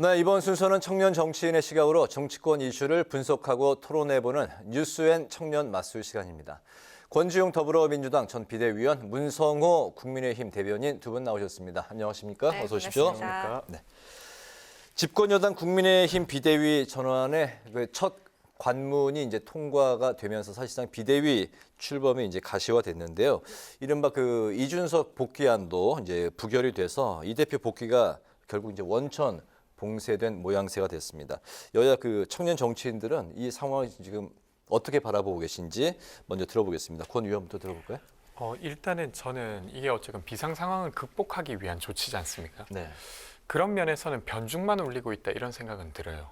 네, 이번 순서는 청년 정치인의 시각으로 정치권 이슈를 분석하고 토론해보는 뉴스앤 청년 맞술 시간입니다. 권지웅 더불어민주당 전 비대위원, 문성호 국민의힘 대변인 두 분 나오셨습니다. 안녕하십니까? 네, 어서 오십시오. 반갑습니다. 네. 집권여당 국민의힘 비대위 전환의 첫 관문이 이제 통과가 되면서 사실상 비대위 출범이 이제 가시화됐는데요. 이른바 이준석 복귀안도 이제 부결이 돼서 이 대표 복귀가 결국 이제 원천 봉쇄된 모양새가 됐습니다. 여야 청년 정치인들은 이 상황을 지금 어떻게 바라보고 계신지 먼저 들어보겠습니다. 권 의원부터 들어볼까요? 일단은 저는 이게 어쨌든 비상 상황을 극복하기 위한 조치지 않습니까? 네. 그런 면에서는 변죽만 울리고 있다 이런 생각은 들어요.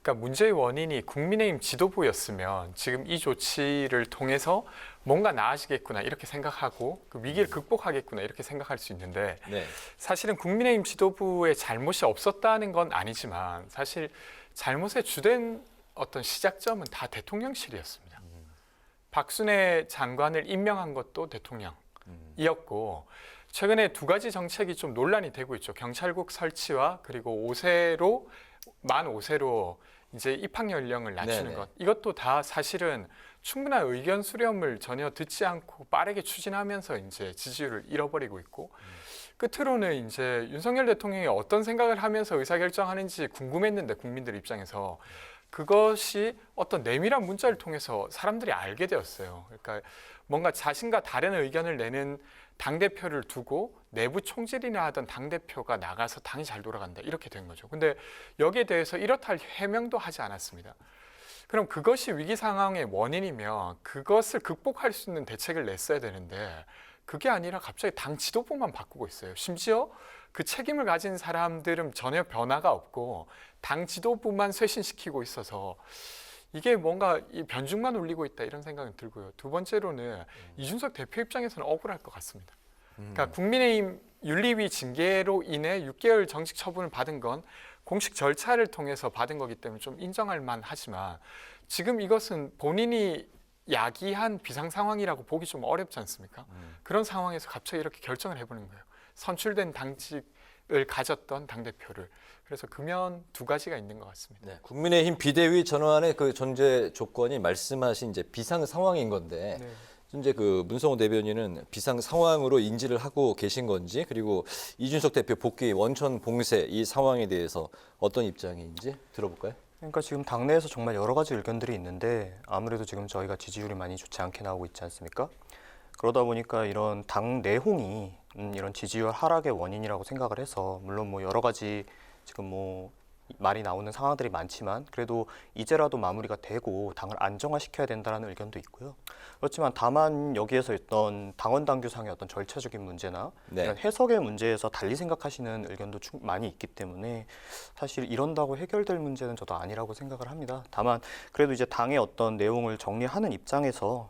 그러니까 문제의 원인이 국민의힘 지도부였으면 지금 이 조치를 통해서 뭔가 나아지겠구나 이렇게 생각하고 그 위기를 극복하겠구나 이렇게 생각할 수 있는데 네. 사실은 국민의힘 지도부의 잘못이 없었다는 건 아니지만 사실 잘못의 주된 어떤 시작점은 다 대통령실이었습니다. 박순애 장관을 임명한 것도 대통령이었고 최근에 두 가지 정책이 좀 논란이 되고 있죠. 경찰국 설치와 그리고 만 5세로 이제 입학 연령을 낮추는 네네. 것. 이것도 다 사실은 충분한 의견 수렴을 전혀 듣지 않고 빠르게 추진하면서 이제 지지율을 잃어버리고 있고 끝으로는 이제 윤석열 대통령이 어떤 생각을 하면서 의사결정하는지 궁금했는데 국민들 입장에서 그것이 어떤 내밀한 문자를 통해서 사람들이 알게 되었어요. 그러니까 뭔가 자신과 다른 의견을 내는 당대표를 두고 내부 총질이나 하던 당대표가 나가서 당이 잘 돌아간다 이렇게 된 거죠. 근데 여기에 대해서 이렇다 할 해명도 하지 않았습니다. 그럼 그것이 위기 상황의 원인이면 그것을 극복할 수 있는 대책을 냈어야 되는데 그게 아니라 갑자기 당 지도부만 바꾸고 있어요. 심지어 그 책임을 가진 사람들은 전혀 변화가 없고 당 지도부만 쇄신시키고 있어서 이게 뭔가 이 변죽만 울리고 있다 이런 생각은 들고요. 두 번째로는 이준석 대표 입장에서는 억울할 것 같습니다. 그러니까 국민의힘 윤리위 징계로 인해 6개월 정직 처분을 받은 건 공식 절차를 통해서 받은 거기 때문에 좀 인정할 만하지만 지금 이것은 본인이 야기한 비상 상황이라고 보기 좀 어렵지 않습니까? 그런 상황에서 갑자기 이렇게 결정을 해보는 거예요. 선출된 당직을 가졌던 당대표를. 그래서 금연 두 가지가 있는 것 같습니다. 네. 국민의힘 비대위 전환의 존재 조건이 말씀하신 이제 비상 상황인 건데 네. 현재 문성호 대변인은 비상 상황으로 인지를 하고 계신 건지 그리고 이준석 대표 복귀 원천 봉쇄 이 상황에 대해서 어떤 입장인지 들어볼까요? 그러니까 지금 당내에서 정말 여러 가지 의견들이 있는데 아무래도 지금 저희가 지지율이 많이 좋지 않게 나오고 있지 않습니까? 그러다 보니까 이런 당 내홍이 이런 지지율 하락의 원인이라고 생각을 해서 물론 뭐 여러 가지 지금 뭐 말이 나오는 상황들이 많지만 그래도 이제라도 마무리가 되고 당을 안정화시켜야 된다는 의견도 있고요. 그렇지만 다만 여기에서 어떤 당원 당규상의 어떤 절차적인 문제나 네. 이런 해석의 문제에서 달리 생각하시는 의견도 많이 있기 때문에 사실 이런다고 해결될 문제는 저도 아니라고 생각을 합니다. 다만 그래도 이제 당의 어떤 내용을 정리하는 입장에서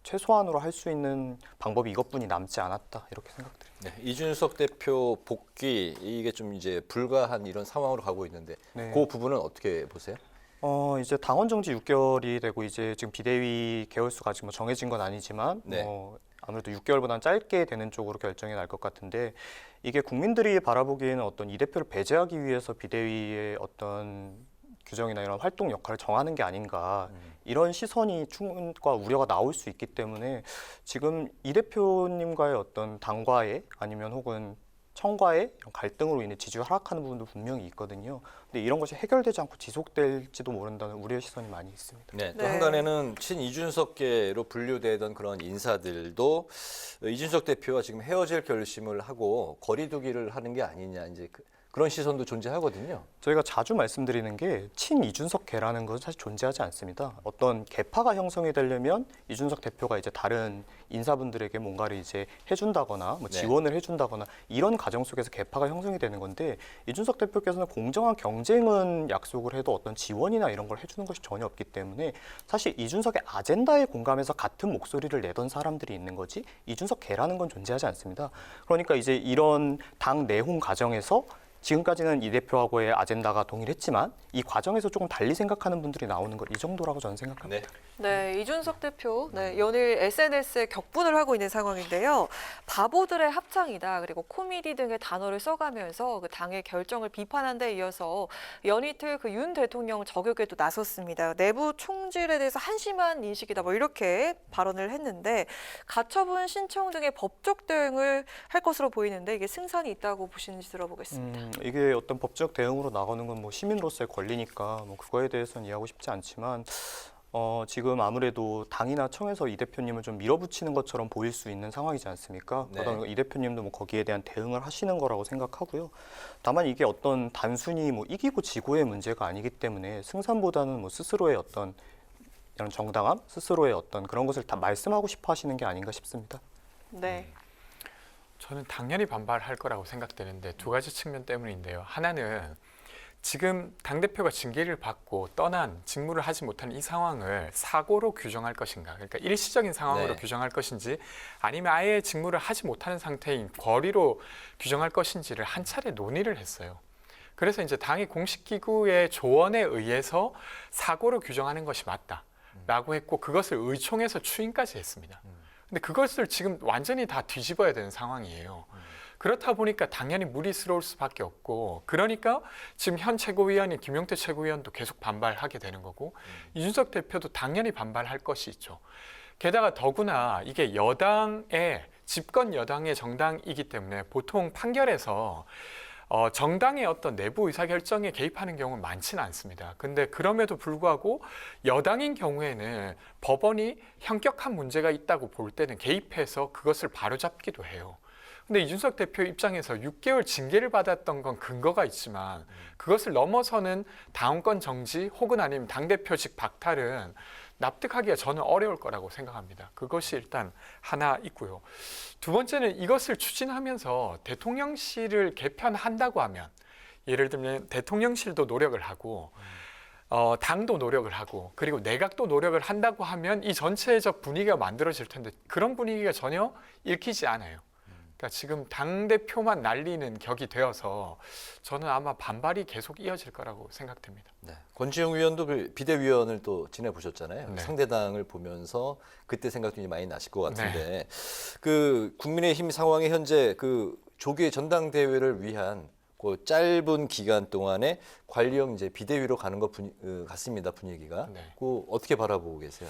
최소한으로 할 수 있는 방법이 이것뿐이 남지 않았다 이렇게 생각드립니다. 네, 이준석 대표 복귀 이게 좀 이제 불가한 이런 상황으로 가고 있는데 네. 그 부분은 어떻게 보세요? 이제 당원 정지 6개월이 되고 이제 지금 비대위 개월수가 아직 뭐 정해진 건 아니지만 네. 아무래도 6개월보다는 짧게 되는 쪽으로 결정이 날 것 같은데 이게 국민들이 바라보기에는 어떤 이 대표를 배제하기 위해서 비대위의 어떤 규정이나 이런 활동 역할을 정하는 게 아닌가 이런 시선이 충분과 우려가 나올 수 있기 때문에 지금 이 대표님과의 어떤 당과의 아니면 혹은 청과의 이런 갈등으로 인해 지지율 하락하는 부분도 분명히 있거든요. 근데 이런 것이 해결되지 않고 지속될지도 모른다는 우려의 시선이 많이 있습니다. 네, 또 네. 한간에는 친이준석계로 분류되던 그런 인사들도 이준석 대표와 지금 헤어질 결심을 하고 거리두기를 하는 게 아니냐 이제 그런 시선도 존재하거든요. 저희가 자주 말씀드리는 게 친이준석계라는 것은 사실 존재하지 않습니다. 어떤 계파가 형성이 되려면 이준석 대표가 이제 다른 인사분들에게 뭔가를 이제 해준다거나 뭐 네. 지원을 해준다거나 이런 과정 속에서 계파가 형성이 되는 건데 이준석 대표께서는 공정한 경쟁은 약속을 해도 어떤 지원이나 이런 걸 해주는 것이 전혀 없기 때문에 사실 이준석의 아젠다에 공감해서 같은 목소리를 내던 사람들이 있는 거지 이준석계라는 건 존재하지 않습니다. 그러니까 이제 이런 당 내홍 과정에서 지금까지는 이 대표하고의 아젠다가 동일했지만 이 과정에서 조금 달리 생각하는 분들이 나오는 것 이 정도라고 저는 생각합니다. 네, 이준석 대표 연일 SNS에 격분을 하고 있는 상황인데요. 바보들의 합창이다. 그리고 코미디 등의 단어를 써가면서 그 당의 결정을 비판한 데 이어서 연이틀 그 윤 대통령 저격에도 나섰습니다. 내부 총질에 대해서 한심한 인식이다. 뭐 이렇게 발언을 했는데 가처분 신청 등의 법적 대응을 할 것으로 보이는데 이게 승산이 있다고 보시는지 들어보겠습니다. 이게 어떤 법적 대응으로 나가는 건 뭐 시민으로서의 권리니까 뭐 그거에 대해서는 이해하고 싶지 않지만 지금 아무래도 당이나 청에서 이 대표님을 좀 밀어붙이는 것처럼 보일 수 있는 상황이지 않습니까? 네. 그러다 이 대표님도 뭐 거기에 대한 대응을 하시는 거라고 생각하고요. 다만 이게 어떤 단순히 뭐 이기고 지고의 문제가 아니기 때문에 승산보다는 뭐 스스로의 어떤 이런 정당함, 스스로의 어떤 그런 것을 다 말씀하고 싶어 하시는 게 아닌가 싶습니다. 네. 저는 당연히 반발할 거라고 생각되는데 두 가지 측면 때문인데요. 하나는 지금 당대표가 징계를 받고 떠난 직무를 하지 못한 이 상황을 사고로 규정할 것인가, 그러니까 일시적인 상황으로 네. 규정할 것인지 아니면 아예 직무를 하지 못하는 상태인 거리로 규정할 것인지를 한 차례 논의를 했어요. 그래서 이제 당의 공식 기구의 조언에 의해서 사고로 규정하는 것이 맞다라고 했고 그것을 의총에서 추인까지 했습니다. 근데 그것을 지금 완전히 다 뒤집어야 되는 상황이에요. 그렇다 보니까 당연히 무리스러울 수밖에 없고 그러니까 지금 현 최고위원인 김용태 최고위원도 계속 반발하게 되는 거고 이준석 대표도 당연히 반발할 것이 있죠. 게다가 더구나 이게 여당의 집권 여당의 정당이기 때문에 보통 판결에서 정당의 어떤 내부 의사결정에 개입하는 경우는 많지는 않습니다. 근데 그럼에도 불구하고 여당인 경우에는 법원이 현격한 문제가 있다고 볼 때는 개입해서 그것을 바로잡기도 해요. 근데 이준석 대표 입장에서 6개월 징계를 받았던 건 근거가 있지만 그것을 넘어서는 당원권 정지 혹은 아니면 당대표직 박탈은 납득하기가 저는 어려울 거라고 생각합니다. 그것이 일단 하나 있고요. 두 번째는 이것을 추진하면서 대통령실을 개편한다고 하면 예를 들면 대통령실도 노력을 하고 당도 노력을 하고 그리고 내각도 노력을 한다고 하면 이 전체적 분위기가 만들어질 텐데 그런 분위기가 전혀 읽히지 않아요. 그러니까 지금 당대표만 날리는 격이 되어서 저는 아마 반발이 계속 이어질 거라고 생각됩니다. 네. 권지웅 위원도 그 비대위원을 또 지내보셨잖아요. 네. 상대당을 보면서 그때 생각도 이제 많이 나실 것 같은데 그 국민의힘 상황이 현재 그 조기 전당대회를 위한 그 짧은 기간 동안에 관리형 이제 비대위로 가는 것 같습니다. 분위기가. 네. 그 어떻게 바라보고 계세요?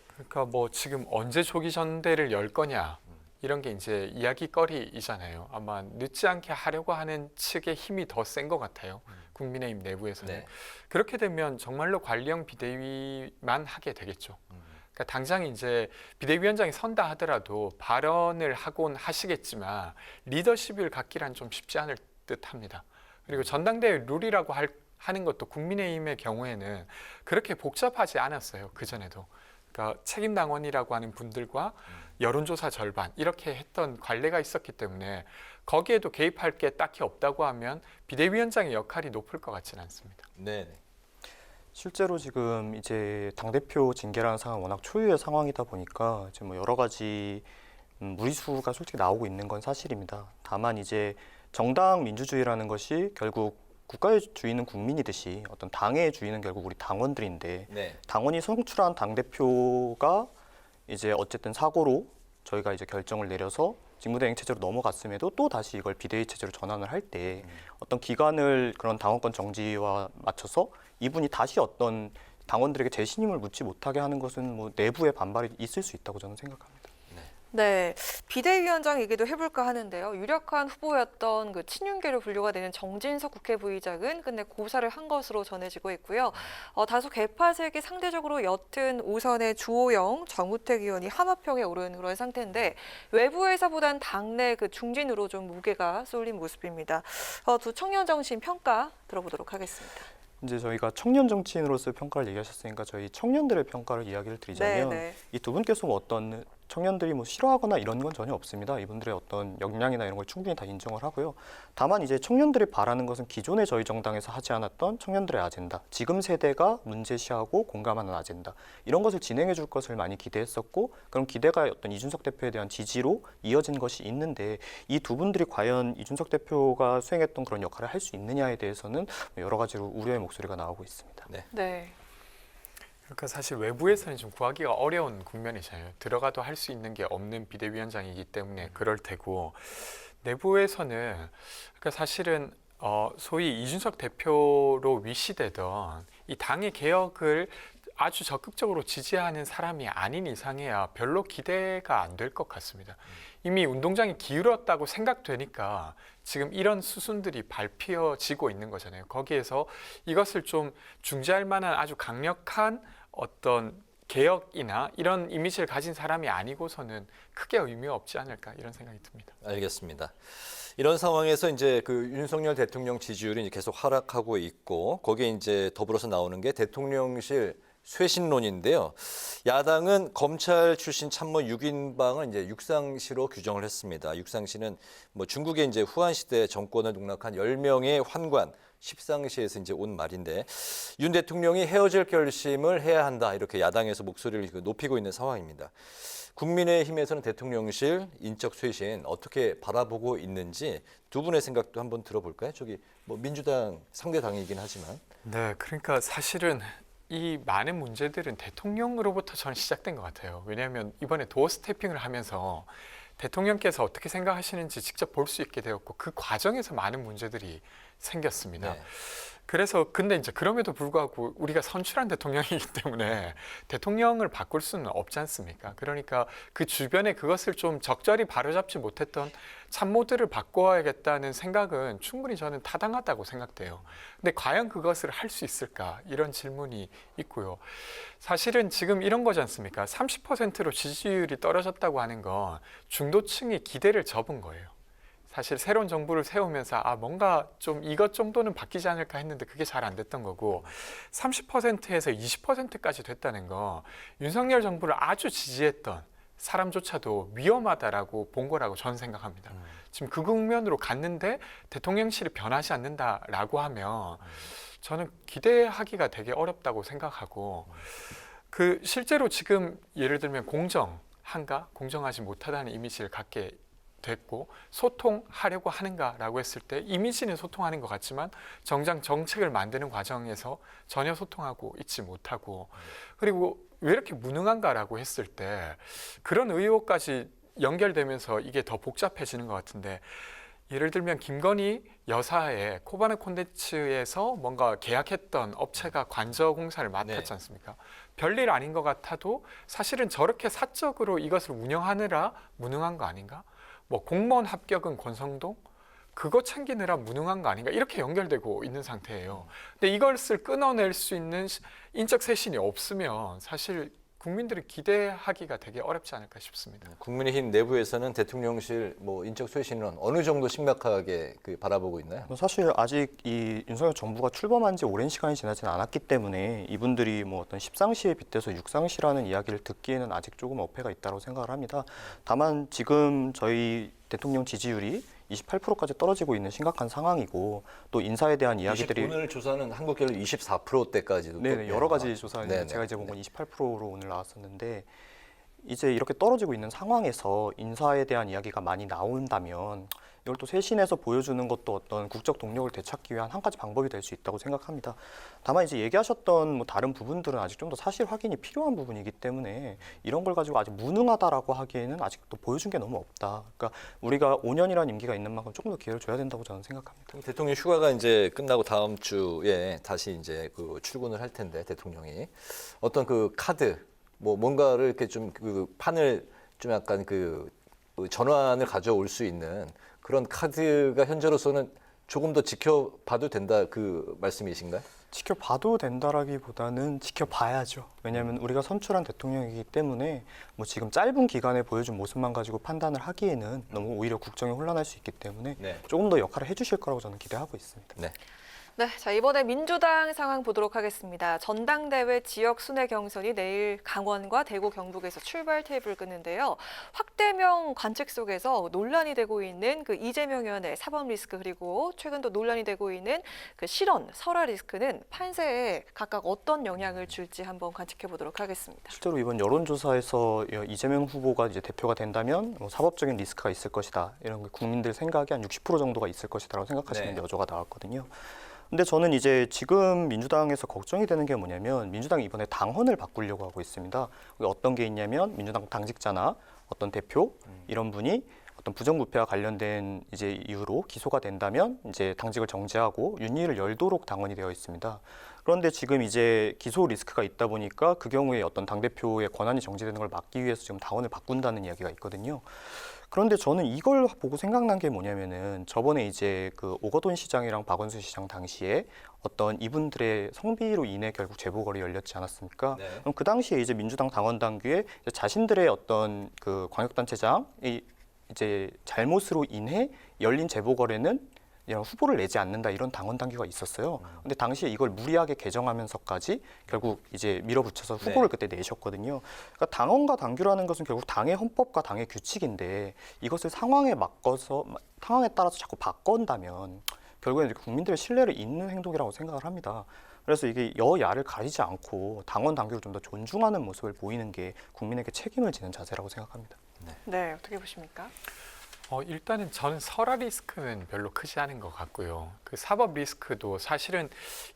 그러니까 뭐 지금 언제 조기 전대를 열 거냐 이런 게 이제 이야기거리이잖아요. 아마 늦지 않게 하려고 하는 측의 힘이 더 센 것 같아요. 국민의힘 내부에서는. 네. 그렇게 되면 정말로 관리형 비대위만 하게 되겠죠. 그러니까 당장 이제 비대위원장이 선다 하더라도 발언을 하곤 하시겠지만 리더십을 갖기란 좀 쉽지 않을 듯합니다. 그리고 전당대회 룰이라고 하는 것도 국민의힘의 경우에는 그렇게 복잡하지 않았어요. 그전에도. 그러니까 책임당원이라고 하는 분들과 여론조사 절반 이렇게 했던 관례가 있었기 때문에 거기에도 개입할 게 딱히 없다고 하면 비대위원장의 역할이 높을 것 같지는 않습니다. 네. 실제로 지금 이제 당대표 징계라는 상황 워낙 초유의 상황이다 보니까 지금 뭐 여러 가지 무리수가 솔직히 나오고 있는 건 사실입니다. 다만 이제 정당 민주주의라는 것이 결국 국가의 주인은 국민이듯이 어떤 당의 주인은 결국 우리 당원들인데 네. 당원이 선출한 당대표가 이제 어쨌든 사고로 저희가 이제 결정을 내려서 직무대행 체제로 넘어갔음에도 또 다시 이걸 비대위 체제로 전환을 할 때 어떤 기간을 그런 당원권 정지와 맞춰서 이분이 다시 어떤 당원들에게 재신임을 묻지 못하게 하는 것은 뭐 내부의 반발이 있을 수 있다고 저는 생각합니다. 네, 비대위원장 얘기도 해볼까 하는데요. 유력한 후보였던 그 친윤계로 분류가 되는 정진석 국회 부의장은 근데 고사를 한 것으로 전해지고 있고요. 다소 개파색이 상대적으로 옅은 오선의 주호영, 정우택 의원이 하마평에 오른 그런 상태인데 외부에서보단 당내 그 중진으로 좀 무게가 쏠린 모습입니다. 두 청년 정신 평가 들어보도록 하겠습니다. 이제 저희가 청년 정치인으로서의 평가를 얘기하셨으니까 저희 청년들의 평가를 이야기를 드리자면 네. 이 두 분께서 뭐 어떤 청년들이 뭐 싫어하거나 이런 건 전혀 없습니다. 이분들의 어떤 역량이나 이런 걸 충분히 다 인정을 하고요. 다만 이제 청년들이 바라는 것은 기존의 저희 정당에서 하지 않았던 청년들의 아젠다, 지금 세대가 문제시하고 공감하는 아젠다, 이런 것을 진행해 줄 것을 많이 기대했었고, 그럼 기대가 어떤 이준석 대표에 대한 지지로 이어진 것이 있는데, 이 두 분들이 과연 이준석 대표가 수행했던 그런 역할을 할 수 있느냐에 대해서는 여러 가지로 우려의 목소리가 나오고 있습니다. 네. 그러니까 사실 외부에서는 좀 구하기가 어려운 국면이잖아요. 들어가도 할 수 있는 게 없는 비대위원장이기 때문에 그럴 테고, 내부에서는 그러니까 사실은 소위 이준석 대표로 위시되던 이 당의 개혁을 아주 적극적으로 지지하는 사람이 아닌 이상해야 별로 기대가 안 될 것 같습니다. 이미 운동장이 기울었다고 생각되니까 지금 이런 수순들이 밟혀지고 있는 거잖아요. 거기에서 이것을 좀 중재할 만한 아주 강력한 어떤 개혁이나 이런 이미지를 가진 사람이 아니고서는 크게 의미가 없지 않을까 이런 생각이 듭니다. 알겠습니다. 이런 상황에서 이제 그 윤석열 대통령 지지율이 이제 계속 하락하고 있고, 거기에 이제 더불어서 나오는 게 대통령실 쇄신론인데요. 야당은 검찰 출신 참모 6인방을 이제 육상시로 규정을 했습니다. 육상시는 뭐 중국의 이제 후한 시대 정권을 농락한 10명의 환관, 십상시에서 이제 온 말인데, 윤 대통령이 헤어질 결심을 해야 한다, 이렇게 야당에서 목소리를 높이고 있는 상황입니다. 국민의힘에서는 대통령실 인적 쇄신 어떻게 바라보고 있는지 두 분의 생각도 한번 들어볼까요? 저기 뭐 민주당 상대 당이긴 하지만. 네, 그러니까 사실은 이 많은 문제들은 대통령으로부터 저는 시작된 것 같아요. 왜냐하면 이번에 도어 스태핑을 하면서 대통령께서 어떻게 생각하시는지 직접 볼 수 있게 되었고, 그 과정에서 많은 문제들이 생겼습니다. 네. 그래서 근데 이제 그럼에도 불구하고 우리가 선출한 대통령이기 때문에 대통령을 바꿀 수는 없지 않습니까? 그러니까 그 주변에 그것을 좀 적절히 바로잡지 못했던 참모들을 바꿔야겠다는 생각은 충분히 저는 타당하다고 생각돼요. 근데 과연 그것을 할 수 있을까? 이런 질문이 있고요. 사실은 지금 이런 거지 않습니까? 30%로 지지율이 떨어졌다고 하는 건 중도층이 기대를 접은 거예요. 사실 새로운 정부를 세우면서 뭔가 좀 이것 정도는 바뀌지 않을까 했는데 그게 잘 안 됐던 거고, 30%에서 20%까지 됐다는 거 윤석열 정부를 아주 지지했던 사람조차도 위험하다라고 본 거라고 저는 생각합니다. 지금 그 국면으로 갔는데 대통령실이 변하지 않는다라고 하면 저는 기대하기가 되게 어렵다고 생각하고, 그 실제로 지금 예를 들면 공정한가? 공정하지 못하다는 이미지를 갖게 됐고, 소통하려고 하는가라고 했을 때 이미지는 소통하는 것 같지만 정작 정책을 만드는 과정에서 전혀 소통하고 있지 못하고, 그리고 왜 이렇게 무능한가라고 했을 때 그런 의혹까지 연결되면서 이게 더 복잡해지는 것 같은데, 예를 들면 김건희 여사의 코바나 콘텐츠에서 뭔가 계약했던 업체가 관저공사를 맡았지 않습니까? 별일 아닌 것 같아도 사실은 저렇게 사적으로 이것을 운영하느라 무능한 거 아닌가? 뭐 공무원 합격은 권성동? 그거 챙기느라 무능한 거 아닌가? 이렇게 연결되고 있는 상태예요. 근데 이것을 끊어낼 수 있는 인적 쇄신이 없으면 사실 국민들이 기대하기가 되게 어렵지 않을까 싶습니다. 국민의힘 내부에서는 대통령실 뭐 인적 쇄신은 어느 정도 심각하게 바라보고 있나요? 사실 아직 이 윤석열 정부가 출범한 지 오랜 시간이 지나지 않았기 때문에 이분들이 뭐 어떤 십상시에 빗대서 육상시라는 이야기를 듣기에는 아직 조금 어폐가 있다고 생각을 합니다. 다만 지금 저희 대통령 지지율이 28%까지 떨어지고 있는 심각한 상황이고, 또 인사에 대한 이야기들이 오늘 조사는 한국갤럽 24%대까지도 네, 여러 가지 조사 네네. 제가 이제 본 건 28%로 오늘 나왔었는데, 이제 이렇게 떨어지고 있는 상황에서 인사에 대한 이야기가 많이 나온다면 이걸 또 쇄신해서 보여주는 것도 어떤 국적 동력을 되찾기 위한 한 가지 방법이 될 수 있다고 생각합니다. 다만 이제 얘기하셨던 뭐 다른 부분들은 아직 좀 더 사실 확인이 필요한 부분이기 때문에 이런 걸 가지고 아직 무능하다라고 하기에는 아직도 보여준 게 너무 없다. 그러니까 우리가 5년이라는 임기가 있는 만큼 조금 더 기회를 줘야 된다고 저는 생각합니다. 대통령 휴가가 이제 끝나고 다음 주에 다시 이제 출근을 할 텐데, 대통령이 어떤 카드 뭐 뭔가를 이렇게 좀 판을 좀 약간 전환을 가져올 수 있는 그런 카드가 현재로서는 조금 더 지켜봐도 된다, 그 말씀이신가요? 지켜봐도 된다라기보다는 지켜봐야죠. 왜냐하면 우리가 선출한 대통령이기 때문에 뭐 지금 짧은 기간에 보여준 모습만 가지고 판단을 하기에는 너무 오히려 국정이 혼란할 수 있기 때문에 네. 조금 더 역할을 해주실 거라고 저는 기대하고 있습니다. 네. 네, 자 이번에 민주당 상황 보도록 하겠습니다. 전당대회 지역 순회 경선이 내일 강원과 대구, 경북에서 출발 테이블을 끄는데요. 확대명 관측 속에서 논란이 되고 있는 그 이재명 의원의 사법 리스크 그리고 최근 또 논란이 되고 있는 그 실언, 설화 리스크는 판세에 각각 어떤 영향을 줄지 한번 관측해 보도록 하겠습니다. 실제로 이번 여론조사에서 이재명 후보가 이제 대표가 된다면 사법적인 리스크가 있을 것이다. 이런 게 국민들 생각이 한 60% 정도가 있을 것이다라고 생각하시는 네. 여조가 나왔거든요. 근데 저는 이제 지금 민주당에서 걱정이 되는 게 뭐냐면 민주당이 이번에 당헌을 바꾸려고 하고 있습니다. 어떤 게 있냐면 민주당 당직자나 어떤 대표 이런 분이 어떤 부정부패와 관련된 이제 이유로 기소가 된다면 이제 당직을 정지하고 윤리를 열도록 당원이 되어 있습니다. 그런데 지금 이제 기소 리스크가 있다 보니까 그 경우에 어떤 당대표의 권한이 정지되는 걸 막기 위해서 지금 당원을 바꾼다는 이야기가 있거든요. 그런데 저는 이걸 보고 생각난 게 뭐냐면은 저번에 이제 그 오거돈 시장이랑 박원순 시장 당시에 어떤 이분들의 성비로 인해 결국 재보궐이 열렸지 않았습니까? 네. 그럼 그 당시에 이제 민주당 당원 당규에 자신들의 어떤 그 광역단체장이 이제 잘못으로 인해 열린 재보궐에는 이런 후보를 내지 않는다 이런 당원 당규가 있었어요. 근데 당시에 이걸 무리하게 개정하면서까지 결국 이제 밀어붙여서 후보를 그때 내셨거든요. 그러니까 당원과 당규라는 것은 결국 당의 헌법과 당의 규칙인데 이것을 상황에 따라서 자꾸 바꾼다면 결국에는 이렇게 국민들의 신뢰를 잇는 행동이라고 생각을 합니다. 그래서 이게 여야를 가리지 않고 당원 당규를 좀 더 존중하는 모습을 보이는 게 국민에게 책임을 지는 자세라고 생각합니다. 네, 어떻게 보십니까? 일단은 저는 설화 리스크는 별로 크지 않은 것 같고요. 그 사법 리스크도 사실은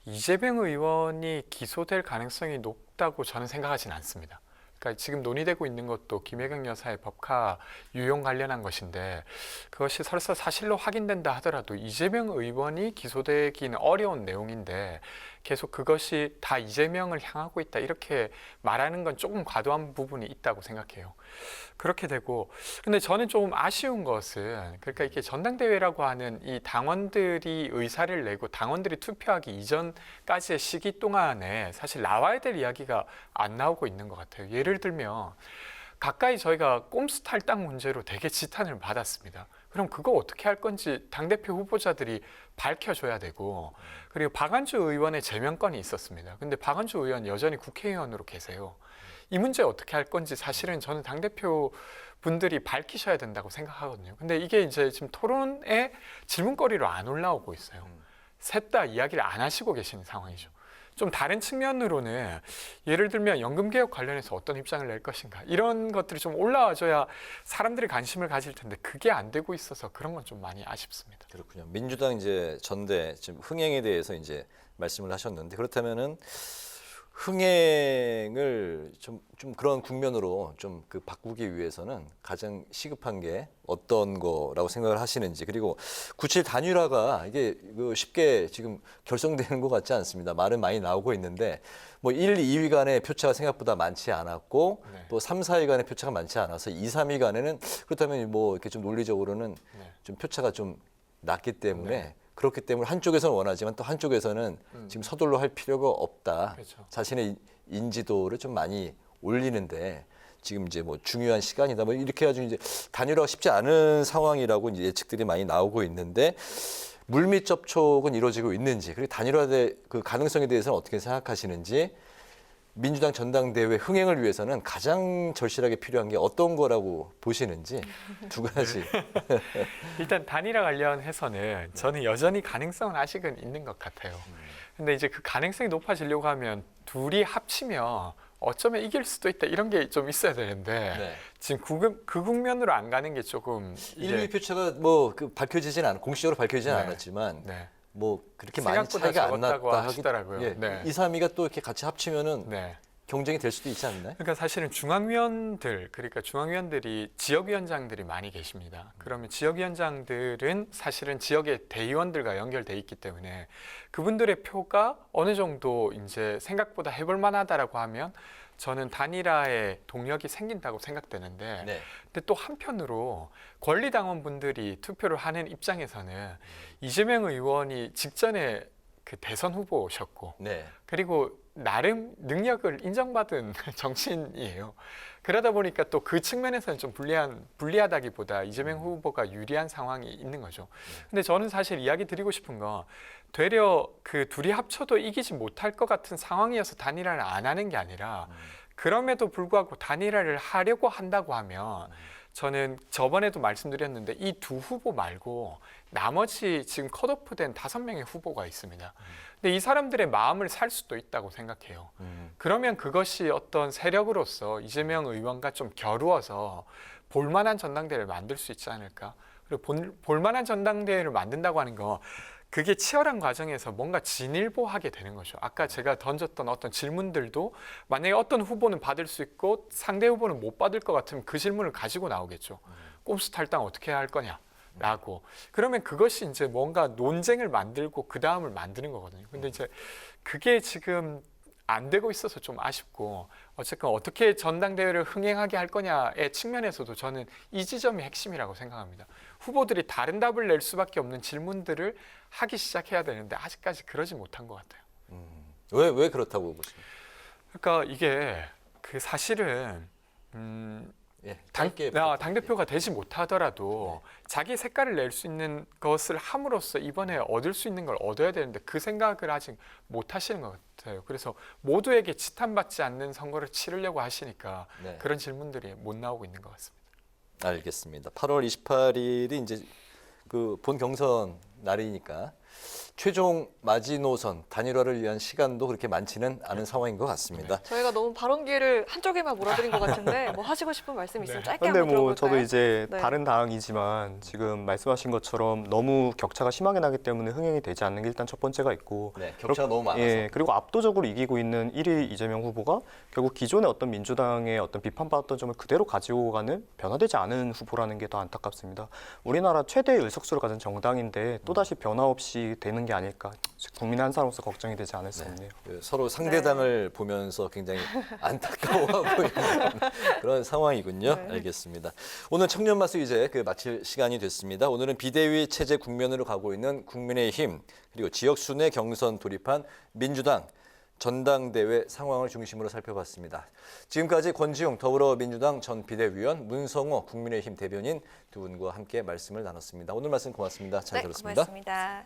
이재명 의원이 기소될 가능성이 높다고 저는 생각하지는 않습니다. 그러니까 지금 논의되고 있는 것도 김혜경 여사의 법카 유용 관련한 것인데 그것이 설사 사실로 확인된다 하더라도 이재명 의원이 기소되기는 어려운 내용인데 계속 그것이 다 이재명을 향하고 있다 이렇게 말하는 건 조금 과도한 부분이 있다고 생각해요. 그렇게 되고 근데 저는 좀 아쉬운 것은 그러니까 이게 전당대회라고 하는 이 당원들이 의사를 내고 당원들이 투표하기 이전까지의 시기 동안에 사실 나와야 될 이야기가 안 나오고 있는 것 같아요. 예를 들면 가까이 저희가 꼼수 탈당 문제로 되게 지탄을 받았습니다. 그럼 그거 어떻게 할 건지 당대표 후보자들이 밝혀줘야 되고 그리고 박안주 의원의 제명권이 있었습니다. 근데 박안주 의원 여전히 국회의원으로 계세요. 이 문제 어떻게 할 건지 사실은 저는 당대표 분들이 밝히셔야 된다고 생각하거든요. 근데 이게 이제 지금 토론에 질문거리로 안 올라오고 있어요. 셋 다 이야기를 안 하시고 계시는 상황이죠. 좀 다른 측면으로는 예를 들면 연금개혁 관련해서 어떤 입장을 낼 것인가 이런 것들이 좀 올라와줘야 사람들이 관심을 가질 텐데 그게 안 되고 있어서 그런 건 좀 많이 아쉽습니다. 그렇군요. 민주당 이제 전대 지금 흥행에 대해서 이제 말씀을 하셨는데 그렇다면은 흥행을 좀 그런 국면으로 좀 그 바꾸기 위해서는 가장 시급한 게 어떤 거라고 생각을 하시는지 그리고 97 단일화가 이게 쉽게 지금 결성되는 것 같지 않습니다. 말은 많이 나오고 있는데 뭐 1, 2위 간의 표차가 생각보다 많지 않았고 네. 또 3, 4위 간의 표차가 많지 않아서 2, 3위 간에는 그렇다면 뭐 이렇게 좀 논리적으로는 네. 좀 표차가 좀 낮기 때문에 네. 그렇기 때문에 한쪽에서는 원하지만 또 한쪽에서는 지금 서둘러 할 필요가 없다. 그렇죠. 자신의 인지도를 좀 많이 올리는데 지금 이제 뭐 중요한 시간이다. 뭐 이렇게 해가지고 이제 단일화가 쉽지 않은 상황이라고 이제 예측들이 많이 나오고 있는데 물밑 접촉은 이루어지고 있는지 그리고 단일화의 그 가능성에 대해서는 어떻게 생각하시는지 민주당 전당대회 흥행을 위해서는 가장 절실하게 필요한 게 어떤 거라고 보시는지 두 가지. 일단 단일화 관련해서는 저는 여전히 가능성은 아직은 있는 것 같아요. 근데 이제 그 가능성이 높아지려고 하면 둘이 합치면 어쩌면 이길 수도 있다 이런 게 좀 있어야 되는데 네. 지금 그 국면으로 안 가는 게 조금 1위 표차가 뭐 그 밝혀지진 않 공식적으로 밝혀지진 네. 않았지만 네. 뭐 그렇게 많이 생각보다 차이가 안 적었다고 났다 하시더라고요. 예. 네. 2, 3위가 또 이렇게 같이 합치면은 네. 경쟁이 될 수도 있지 않나요? 그러니까 사실은 중앙위원들이 지역위원장들이 많이 계십니다. 그러면 지역위원장들은 사실은 지역의 대의원들과 연결돼 있기 때문에 그분들의 표가 어느 정도 이제 생각보다 해볼 만하다라고 하면 저는 단일화의 동력이 생긴다고 생각되는데 네. 근데 또 한편으로 권리당원분들이 투표를 하는 입장에서는 이재명 의원이 직전에 그 대선 후보셨고 네. 그리고 나름 능력을 인정받은 정치인이에요. 그러다 보니까 또 그 측면에서는 좀 불리하다기보다 이재명 후보가 유리한 상황이 있는 거죠. 근데 저는 사실 이야기 드리고 싶은 건 되려 그 둘이 합쳐도 이기지 못할 것 같은 상황이어서 단일화를 안 하는 게 아니라 그럼에도 불구하고 단일화를 하려고 한다고 하면 저는 저번에도 말씀드렸는데 이 두 후보 말고 나머지 지금 컷오프된 5명의 후보가 있습니다. 근데 이 사람들의 마음을 살 수도 있다고 생각해요. 그러면 그것이 어떤 세력으로서 이재명 의원과 좀 겨루어서 볼만한 전당대회를 만들 수 있지 않을까? 그리고 볼만한 전당대회를 만든다고 하는 거 그게 치열한 과정에서 뭔가 진일보하게 되는 거죠. 아까 제가 던졌던 어떤 질문들도 만약에 어떤 후보는 받을 수 있고 상대 후보는 못 받을 것 같으면 그 질문을 가지고 나오겠죠. 꼼수 탈당 어떻게 해야 할 거냐라고. 그러면 그것이 이제 뭔가 논쟁을 만들고 그 다음을 만드는 거거든요. 근데 이제 그게 지금 안 되고 있어서 좀 아쉽고 어쨌건 어떻게 전당대회를 흥행하게 할 거냐의 측면에서도 저는 이 지점이 핵심이라고 생각합니다. 후보들이 다른 답을 낼 수밖에 없는 질문들을 하기 시작해야 되는데 아직까지 그러지 못한 것 같아요. 왜 그렇다고 보십니까? 그러니까 이게 그 사실은 예, 짧게 부탁드립니다. 당대표가 되지 못하더라도 자기 색깔을 낼 수 있는 것을 함으로써 이번에 얻을 수 있는 걸 얻어야 되는데 그 생각을 아직 못 하시는 것 같아요. 그래서 모두에게 지탄받지 않는 선거를 치르려고 하시니까 네. 그런 질문들이 못 나오고 있는 것 같습니다. 알겠습니다. 8월 28일이 이제 그 본 경선 날이니까 최종 마지노선 단일화를 위한 시간도 그렇게 많지는 않은 상황인 것 같습니다. 저희가 너무 발언 기회를 한쪽에만 몰아드린 것 같은데 뭐 하시고 싶은 말씀 있으면 짧게 근데 한번 뭐 들어볼까요? 저도 이제 네. 다른 당이지만 지금 말씀하신 것처럼 너무 격차가 심하게 나기 때문에 흥행이 되지 않는 게 일단 첫 번째가 있고 네, 격차가 너무 많아서. 예, 그리고 압도적으로 이기고 있는 1위 이재명 후보가 결국 기존의 어떤 민주당의 어떤 비판받았던 점을 그대로 가지고 가는 변화되지 않은 후보라는 게 더 안타깝습니다. 우리나라 최대의 의석수를 가진 정당인데 또다시 변화 없이 되는 게 아닐까 국민 한 사람으로서 걱정이 되지 않을 수 없네요. 그 서로 상대당을 보면서 굉장히 안타까워하고 있는 그런 상황이군요. 네. 알겠습니다. 오늘 청년 마스 이제 그 마칠 시간이 됐습니다. 오늘은 비대위 체제 국면으로 가고 있는 국민의힘 그리고 지역 순회 경선 돌입한 민주당 전당대회 상황을 중심으로 살펴봤습니다. 지금까지 권지웅 더불어민주당 전 비대위원, 문성호 국민의힘 대변인 두 분과 함께 말씀을 나눴습니다. 오늘 말씀 고맙습니다. 잘 네, 들었습니다. 고맙습니다.